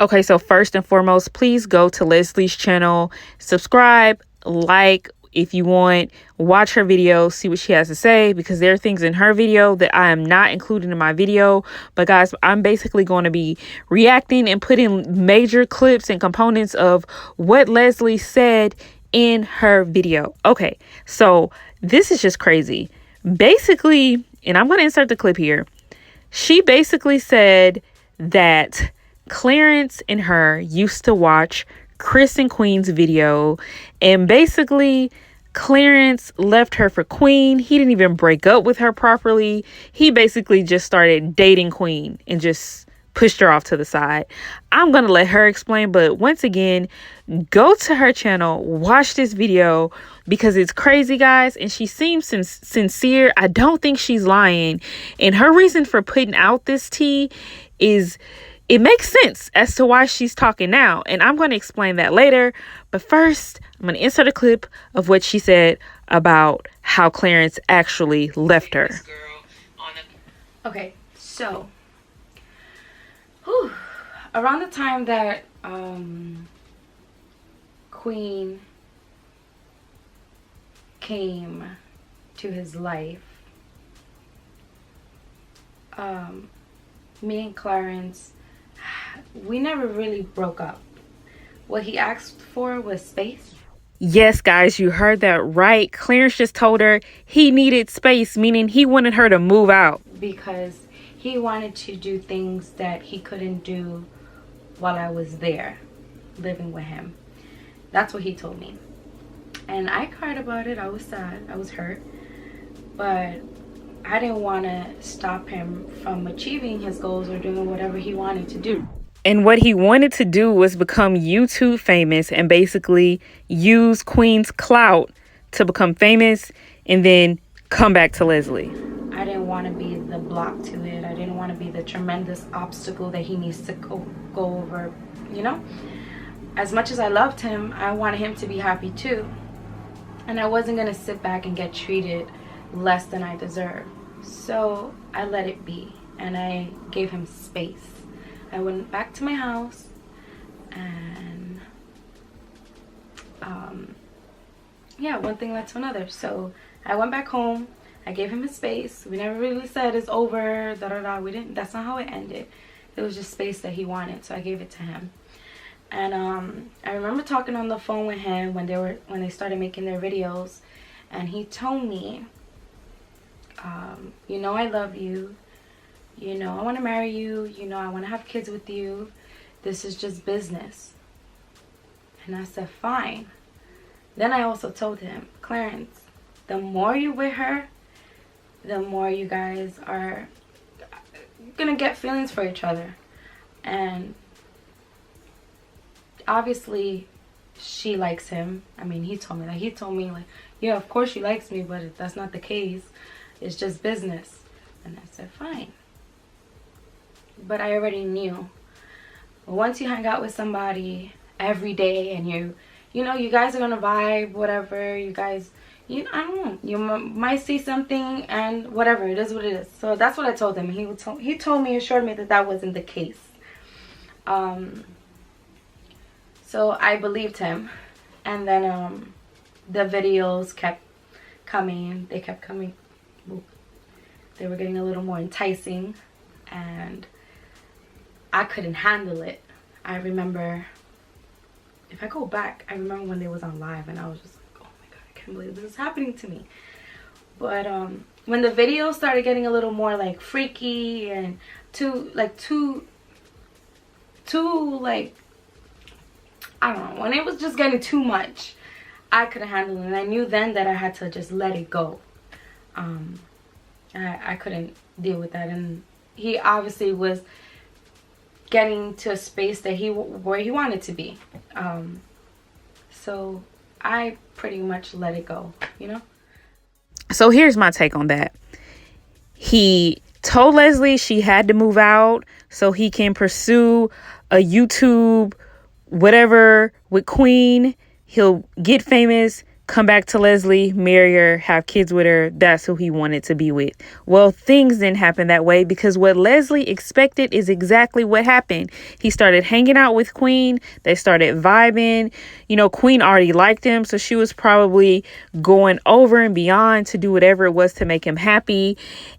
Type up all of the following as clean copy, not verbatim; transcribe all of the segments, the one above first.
Okay, so first and foremost, please go to Leslie's channel, subscribe, like if you want, watch her video, see what she has to say, because there are things in her video that I am not including in my video. But guys, I'm basically going to be reacting and putting major clips and components of what Leslie said in her video. Okay, so this is just crazy. Basically, and I'm going to insert the clip here. She basically said that Clarence and her used to watch Chris and Queen's video, and basically Clarence left her for Queen. He didn't even break up with her properly. He basically just started dating Queen and just pushed her off to the side. I'm going to let her explain, but once again, go to her channel, watch this video, because it's crazy, guys, and she seems sincere. I don't think she's lying, and her reason for putting out this tea is it makes sense as to why she's talking now, and I'm going to explain that later. But first, I'm going to insert a clip of what she said about how Clarence actually left her. Okay, so around the time that Queen came to his life, me and Clarence, we never really broke up. What he asked for was space. Yes, guys, you heard that right. Clarence just told her he needed space, meaning he wanted her to move out. Because he wanted to do things that he couldn't do while I was there, living with him. That's what he told me. And I cried about it. I was sad. I was hurt. But I didn't want to stop him from achieving his goals or doing whatever he wanted to do. And what he wanted to do was become YouTube famous and basically use Queen's clout to become famous and then come back to Leslie. I didn't want to be the block to it. I didn't want to be the tremendous obstacle that he needs to go over, you know? As much as I loved him, I wanted him to be happy too. And I wasn't going to sit back and get treated less than I deserve. So I let it be, and I gave him space. I went back to my house, and yeah, one thing led to another. So I went back home. I gave him his space. We never really said it's over, we didn't. That's not how it ended. It was just space that he wanted, so I gave it to him. And I remember talking on the phone with him when they started making their videos, and he told me, you know, I love you. You know, I want to marry you. You know, I want to have kids with you. This is just business. And I said, fine. Then I also told him, Clarence, the more you're with her, the more you guys are going to get feelings for each other. And obviously, she likes him. I mean, he told me that. He told me, like, yeah, of course she likes me, but that's not the case. It's just business. And I said, fine. But I already knew. Once you hang out with somebody every day and you know, you guys are gonna vibe, whatever. You guys, I don't know. You might see something and whatever. It is what it is. So that's what I told him. He told me, assured me that that wasn't the case. So I believed him. And then the videos kept coming. They kept coming. They were getting a little more enticing, and I couldn't handle it. I remember, if I go back, I remember when they was on live, and I was just like, oh my god, I can't believe this is happening to me. But when the videos started getting a little more like freaky and too like I don't know, when it was just getting too much, I couldn't handle it, and I knew then that I had to just let it go. I couldn't deal with that, and he obviously was getting to a space that where he wanted to be. So I pretty much let it go, you know? So here's my take on that. He told Leslie she had to move out so he can pursue a YouTube whatever with Queen. He'll get famous, come back to Leslie, marry her, have kids with her. That's who he wanted to be with. Well, things didn't happen that way, because what Leslie expected is exactly what happened. He started hanging out with Queen. They started vibing. You know, Queen already liked him, so she was probably going over and beyond to do whatever it was to make him happy.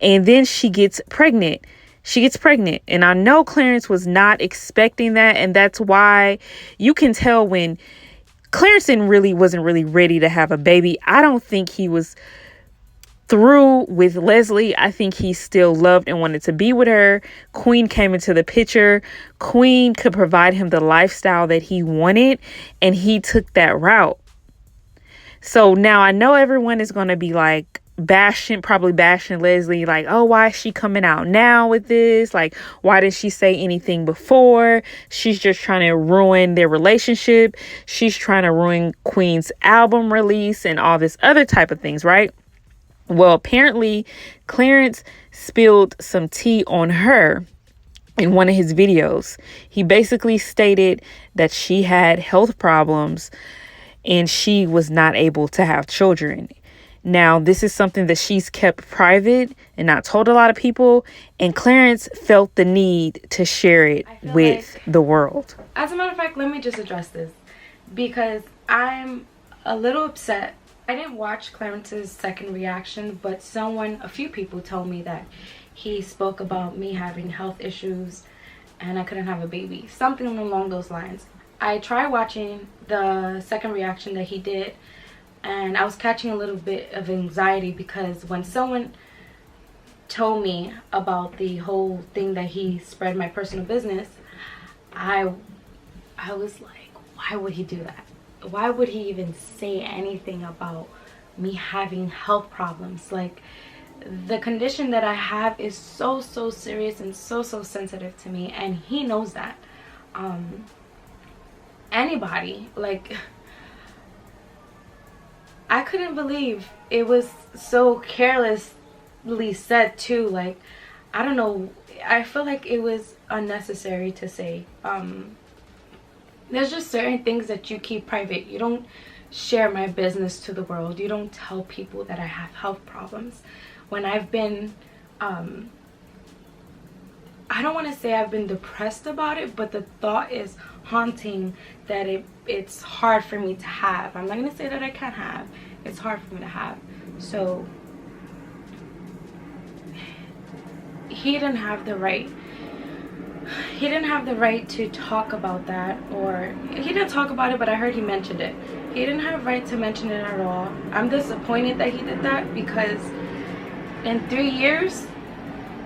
And then she gets pregnant. And I know Clarence was not expecting that. And that's why you can tell when Clarence wasn't really ready to have a baby. I don't think he was through with Leslie. I think he still loved and wanted to be with her. Queen came into the picture. Queen could provide him the lifestyle that he wanted, and he took that route. So now I know everyone is going to be like probably bashing Leslie, like, oh, why is she coming out now with this? Like, why did she say anything before? She's just trying to ruin their relationship. She's trying to ruin Queen's album release and all this other type of things, right? Well, apparently Clarence spilled some tea on her in one of his videos. He basically stated that she had health problems and she was not able to have children. Now, this is something that she's kept private and not told a lot of people, and Clarence felt the need to share it with the world. As a matter of fact, let me just address this, because I'm a little upset. I didn't watch Clarence's second reaction, but a few people told me that he spoke about me having health issues and I couldn't have a baby. Something along those lines. I tried watching the second reaction that he did, and I was catching a little bit of anxiety, because when someone told me about the whole thing that he spread my personal business, I was like, why would he do that? Why would he even say anything about me having health problems? Like, the condition that I have is so serious and so sensitive to me, and he knows that. Anybody, like, I couldn't believe it was so carelessly said too. Like, I don't know, I feel like it was unnecessary to say. There's just certain things that you keep private. You don't share my business to the world. You don't tell people that I have health problems. When I've been I don't want to say I've been depressed about it, but the thought is haunting that it's hard for me to have. I'm not going to say that I can't have. It's hard for me to have. So he didn't have the right. He didn't have the right to talk about that, or he didn't talk about it, but I heard he mentioned it. He didn't have right to mention it at all. I'm disappointed that he did that, because in 3 years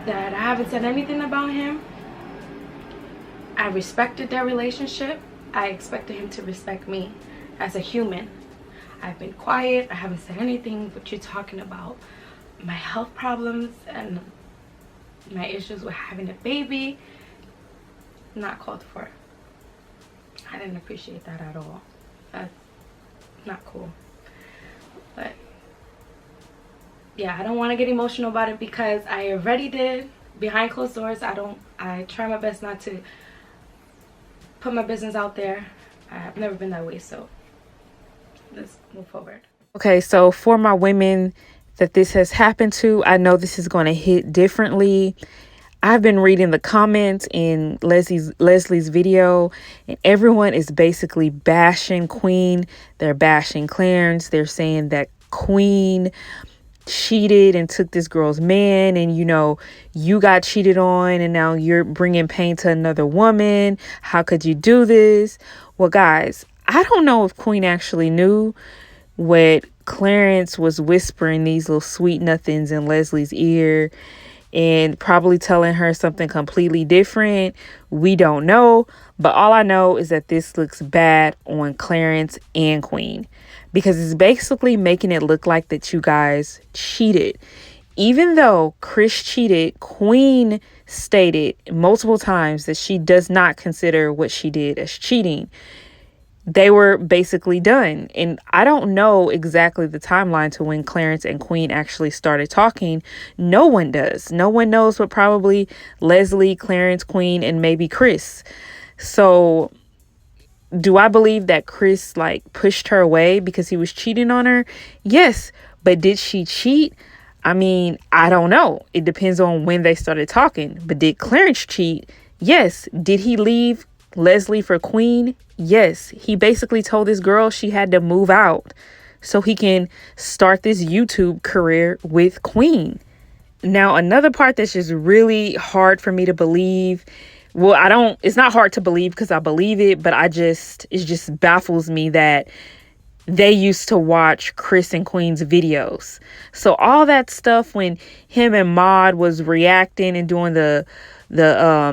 that I haven't said anything about him, I respected their relationship. I expected him to respect me as a human. I've been quiet. I haven't said anything, but you're talking about my health problems and my issues with having a baby. Not called for. I didn't appreciate that at all. That's not cool. But yeah, I don't want to get emotional about it, because I already did. Behind closed doors, I try my best not to put my business out there. I've never been that way, so let's move forward. Okay, so for my women that this has happened to, I know this is going to hit differently. I've been reading the comments in Leslie's video, and everyone is basically bashing Queen. They're bashing Clarence. They're saying that Queen cheated and took this girl's man, and you got cheated on, and now you're bringing pain to another woman. How could you do this? Well, guys, I don't know if Queen actually knew what Clarence was whispering these little sweet nothings in Leslie's ear, and probably telling her something completely different. We don't know, but all I know is that this looks bad on Clarence and Queen, because it's basically making it look like that you guys cheated. Even though Chris cheated, Queen stated multiple times that she does not consider what she did as cheating. They were basically done. And I don't know exactly the timeline to when Clarence and Queen actually started talking. No one does. No one knows, but probably Leslie, Clarence, Queen, and maybe Chris. So do I believe that Chris like pushed her away because he was cheating on her? Yes. But did she cheat? I mean, I don't know. It depends on when they started talking. But did Clarence cheat? Yes. Did he leave Leslie for Queen? Yes. He basically told this girl she had to move out so he can start this YouTube career with Queen. Now, another part that's just really hard for me to believe. Well, it's not hard to believe because I believe it, but it just baffles me that they used to watch Chris and Queen's videos. So all that stuff when him and Maude was reacting and doing the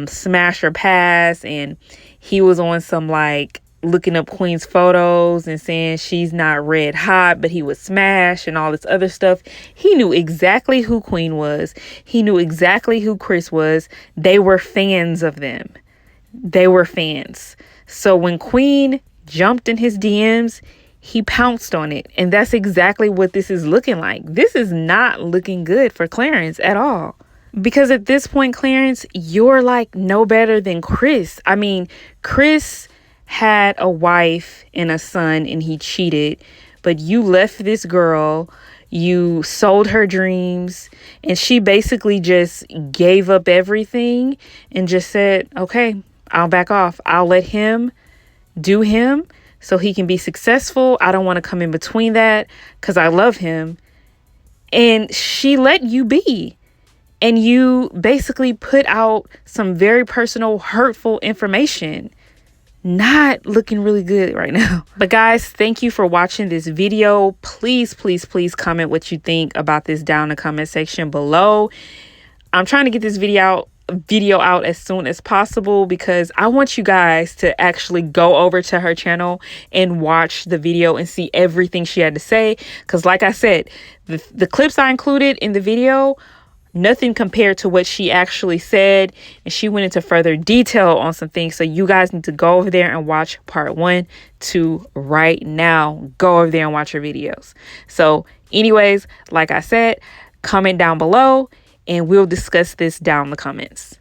smash or pass, and he was on some like looking up Queen's photos and saying she's not red hot, but he would smash and all this other stuff. He knew exactly who Queen was. He knew exactly who Chris was. They were fans of them. They were fans. So when Queen jumped in his DMs, he pounced on it. And that's exactly what this is looking like. This is not looking good for Clarence at all. Because at this point, Clarence, you're like no better than Chris. I mean, Chris had a wife and a son and he cheated, but you left this girl, you sold her dreams, and she basically just gave up everything and just said, okay, I'll back off. I'll let him do him so he can be successful. I don't want to come in between that because I love him. And she let you be. And you basically put out some very personal, hurtful information. Not looking really good right now. But guys, thank you for watching this video. Please, please, please comment what you think about this down in the comment section below. I'm trying to get this video out as soon as possible because I want you guys to actually go over to her channel and watch the video and see everything she had to say. Because like I said, the clips I included in the video, nothing compared to what she actually said, and she went into further detail on some things. So you guys need to go over there and watch part 1, 2 right now. Go over there and watch her videos. So anyways, like I said, comment down below and we'll discuss this down in the comments.